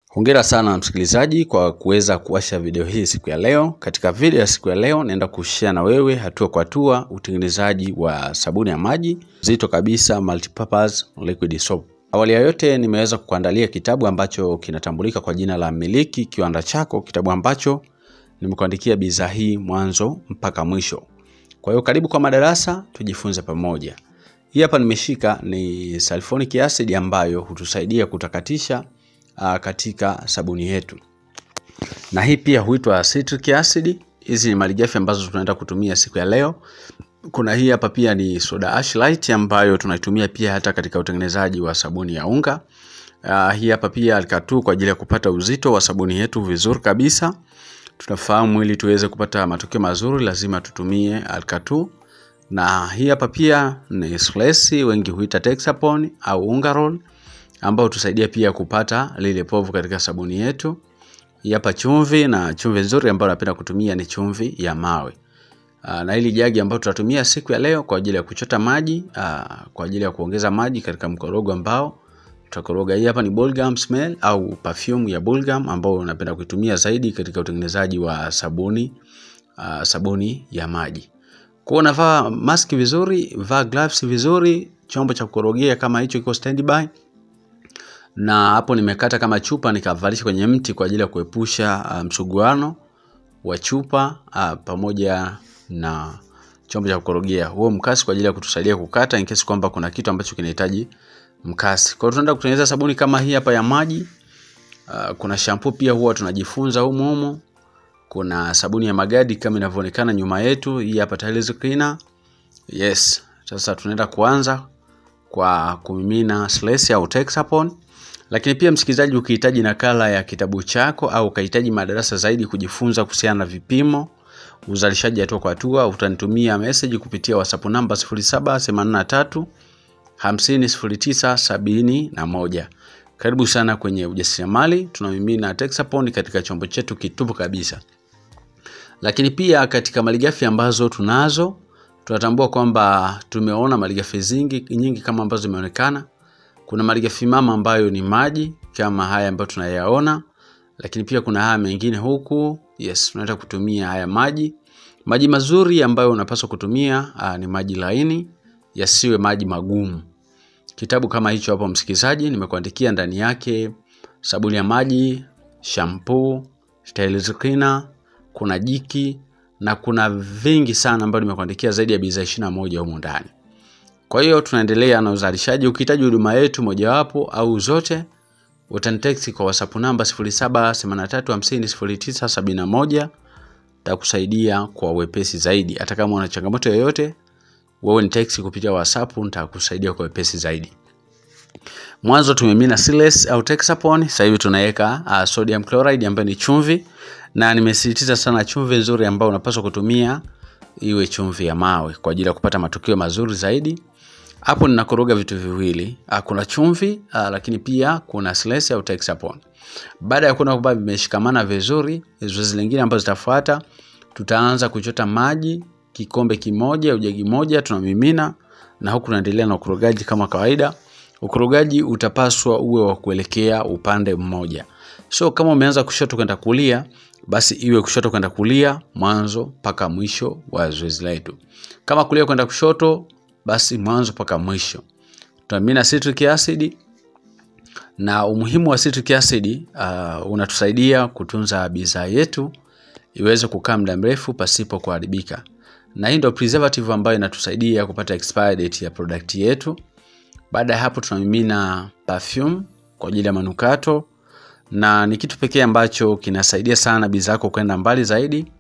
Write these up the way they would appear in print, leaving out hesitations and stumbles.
Hongera sana msikilizaji kwa kuweza kuwasha video hii siku ya leo. Katika video ya siku ya leo naenda kushare na wewe hatua kwa hatua utengenezaji wa sabuni ya maji nzito kabisa multipurpose liquid soap. Awali ya yote nimeweza kukuandalia kitabu ambacho kinatambulika kwa jina la Miliki Kiwanda Chako, kitabu ambacho nimekuandikia bidhaa hii mwanzo mpaka mwisho. Kwa hiyo karibu kwa madarasa tujifunze pamoja. Hii hapa nimeshika ni sulfonic acid ambayo hutusaidia kutakatisha katika sabuni yetu. Na hii pia huitwa citric acid. Hizi ni malighafi ambazo tunaenda kutumia siku ya leo. Kuna hii hapa pia ni soda ash light ambayo tunaitumia pia hata katika utengenezaji wa sabuni ya unga. Hii hapa pia alkatu kwa ajili ya kupata uzito wa sabuni yetu vizuri kabisa. Tunafahamu ili tuweze kupata matokeo mazuri lazima tutumie alkatu. Na hii hapa pia ni slesi, wengi huita Texapon au Ungarol, ambao tusaidia pia kupata lile povu katika sabuni yetu. Hii hapa chumvi, na chumvi nzuri ambayo napenda kutumia ni chumvi ya mawe. Na hili jagi ambayo tutatumia siku ya leo kwa ajili ya kuchota maji, kwa ajili ya kuongeza maji katika mkorogo ambao tutakoroga. Hii hapa ni bubblegum smell au perfume ya bubblegum ambao napenda kuitumia zaidi katika utengenezaji wa sabuni ya maji. Kwa unavaa mask vizuri, vaa gloves vizuri, chombo cha kukorogea kama hicho kiko standby. Na hapo nimekata kama chupa nikavalisha kwenye mti kwa ajili ya kuepusha msuguano wa chupa pamoja na chombo cha kukorogea. Huo mkasi kwa ajili ya kutusaidia kukata in case kwamba kuna kitu ambacho kinahitaji mkasi. Kwa hiyo tunaenda kutengeneza sabuni kama hii hapa ya maji. Kuna shampoo pia huwa tunajifunza humu. Kuna sabuni ya magadi kama inavyoonekana nyuma yetu. Hii hapa tiles cleaner. Yes. Sasa tunaenda kuanza kwa kumimina slesi au Texapon. Lakini pia msikilizaji, ukihitaji nakala ya kitabu chako au ukihitaji madarasa zaidi kujifunza kuhusiana na vipimo, uzalishaji hatua kwa hatua, utanitumia message kupitia WhatsApp namba 0783 500971. Karibu sana kwenye ujasiriamali. Tunamimina Texapon katika chombo chetu kitupu kabisa. Lakini pia katika malighafi ambazo tunazo, tunatambua kwamba tumeona malighafi nyingi kama ambazo zimeonekana. Kuna malighafi mama ambayo ni maji kama haya ambayo tunayaona, lakini pia kuna haya mengine huku. Yes, tunataka kutumia haya maji. Maji mazuri ambayo unapaswa kutumia ni maji laini, yasiwe maji magumu. Kitabu kama hicho hapo msikilizaji nimekuandikia ndani yake sabuni ya maji, shampoo, tiles cleaner, kuna jiki na kuna vingi sana ambayo nimekuandikia zaidi ya bidhaa 21 humo ndani. Kwa hiyo tunaendelea na uzalishaji. Ukihitaji huduma yetu mojawapo au zote, utanitext kwa WhatsApp namba 0783500971. Nitakusaidia kwa wepesi zaidi. Hata kama una changamoto yoyote, wewe ni text kupitia WhatsApp, nitakusaidia kwa wepesi zaidi. Mwanzo tumemina siles au Texapon, sasa hivi tunaweka sodium chloride ambayo ni chumvi, na nimesisitiza sana chumvi nzuri ambayo unapaswa kutumia iwe chumvi ya mawe kwa ajili ya kupata matokeo mazuri zaidi. Hapo ninakoroga vitu viwili. Kuna chumvi lakini pia kuna siles au Texapon. Baada ya kuona kwamba vimeshikamana vizuri, zoezi lingine ambazo zitafuata, tutaanza kuchota maji kikombe kimoja au jagi moja tunamimina, na huku tunaendelea na ukorogaji kama kawaida. Ukorogaji utapaswa uwe wa kuelekea upande mmoja. So kama umeanza kushoto kwenda kulia, basi iwe kushoto kwenda kulia mwanzo mpaka mwisho wa zoezi letu. Kama kulia kwenda kushoto, basi mwanzo mpaka mwisho. Tutamimina citric acid, na umuhimu wa citric acid unatusaidia kutunza bidhaa yetu iweze kukaa muda mrefu pasipo kuharibika. Na hii ndio preservative ambayo inatusaidia kupata expiry date ya product yetu. Baada ya hapo tunamimina perfume kwa ajili ya manukato, na ni kitu pekee ambacho kinasaidia sana bidhaa yako kwenda mbali zaidi.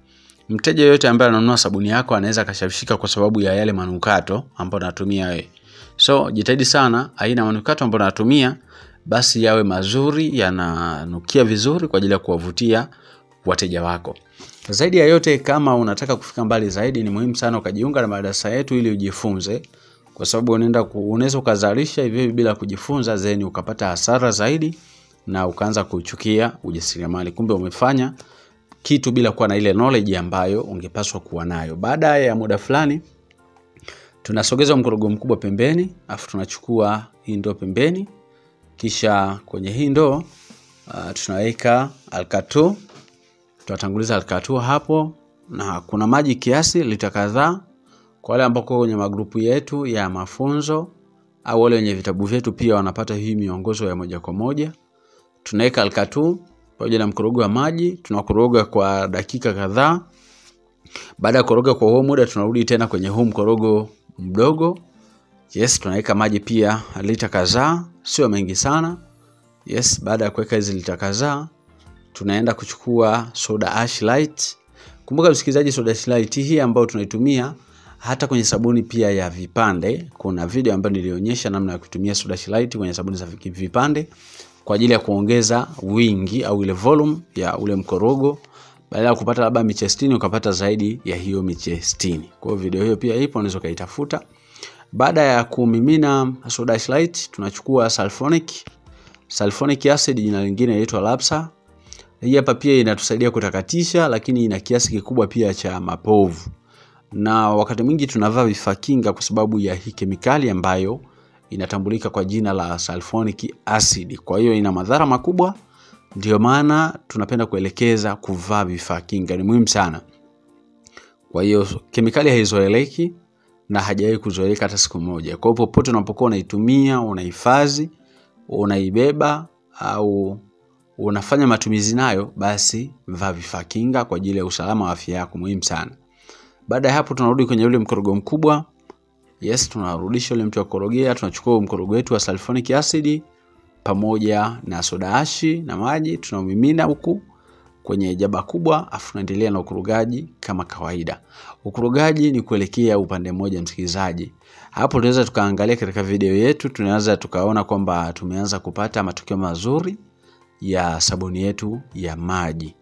Mteja yote ambaye ananunua sabuni yako anaweza kashawishika kwa sababu ya yale manukato ambayo unatumia wewe. So jitahidi sana aina manukato ambayo unatumia basi yawe mazuri, yananukia vizuri kwa ajili ya kuwavutia wateja wako. Zaidi ya yote, kama unataka kufika mbali zaidi, ni muhimu sana ukajiunga na madarasa yetu ili ujifunze, kwa sababu unaweza ukazalisha hivi bila kujifunza zeni ukapata hasara zaidi na ukaanza kuchukia ujasiriamali. Kumbe umefanya kitu bila kuwa na ile knowledge ambayo ungepaswa kuwa nayo. Baada ya muda fulani tunasogeza mkorogo mkubwa pembeni, afu tunachukua hii ndoo pembeni, kisha kwenye hii ndoo tunaweka alkato, tutatanguliza alkato hapo, na kuna maji kiasi lita kadhaa. Kwa wale ambao kwenye magrupu yetu ya mafunzo au wale wenye vitabu vyetu pia wanapata hii miongozo ya moja kwa moja. Tunaweka alkato pamoja na mkorogo wa maji, tunakoroga kwa dakika kadhaa. Baada ya kukoroga kwa huo muda, tunarudi tena kwenye huu mkorogo mdogo. Yes, tunaweka maji pia lita kadhaa, sio mengi sana. Yes, baada ya kuweka hizi lita kadhaa, tunaenda kuchukua soda ash light. Kumbuka msikilizaji, soda ash light hii ambayo tunaitumia hata kwenye sabuni pia ya vipande. Kuna video ambayo nilionyesha namna ya kutumia soda ash light kwenye sabuni za vipande kwa ajili ya kuongeza wingi au ile volume ya ule mkorogo. Badala ya kupata labda miche 60 ukapata zaidi ya hiyo miche 60. Kwa hiyo video hiyo pia ipo, unaweza kaitafuta. Baada ya kumimina soda ash light, tunachukua sulfonic acid, jina lingine inaitwa Lapsa. Hii hapa pia inatusaidia kutakatisha, lakini ina kiasi kikubwa pia cha mapovu. Na wakati mwingi tunavaa vifaa kinga kwa sababu ya hii kemikali ambayo inatambulika kwa jina la sulfonic acid. Kwa hiyo ina madhara makubwa, ndio maana tunapenda kuelekeza kuvaa vifaa kinga, ni muhimu sana. Kwa hiyo kemikali haizoeleki na hajawahi kuzoeleka hata siku moja. Kwa hiyo popote unapokuwa unaitumia, unahifadhi, unaibeba au unafanya matumizi nayo, basi vaa vifaa kinga kwa ajili ya usalama wa afya yako, muhimu sana. Baada ya hapo tunarudi kwenye ule mkorogo mkubwa. Yes, tunarudisha ule mtu wa korogea, tunachukua mkorogo wetu wa sulfonic acid pamoja na soda ashi na maji, tunamimina huku kwenye jaba kubwa, afu tunaendelea na ukorogaji kama kawaida. Ukorogaji ni kuelekea upande mmoja msikilizaji. Hapo tunaweza tukaangalia katika video yetu, tunaweza tukaona kwamba tumeanza kupata matokeo mazuri ya sabuni yetu ya maji.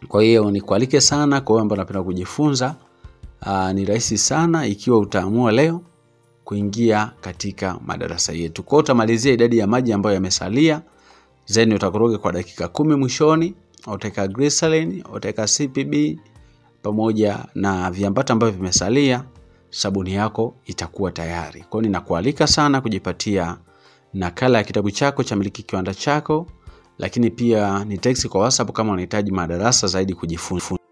Kwa hiyo nikualike sana kwa wale ambao wanapenda kujifunza. Ni rahisi sana ikiwa utaamua leo kuingia katika madarasa yetu. Kwa hiyo utamalizia idadi ya maji ambayo yamesalia, then utakoroga kwa dakika 10 mwishoni, utaweka glycerin, utaweka CPB pamoja na viambata ambavyo vimesalia, sabuni yako itakuwa tayari. Kwa hiyo ninakualika sana kujipatia nakala ya kitabu chako cha Miliki Kiwanda Chako, lakini pia ni text kwa WhatsApp kama unahitaji madarasa zaidi kujifunza.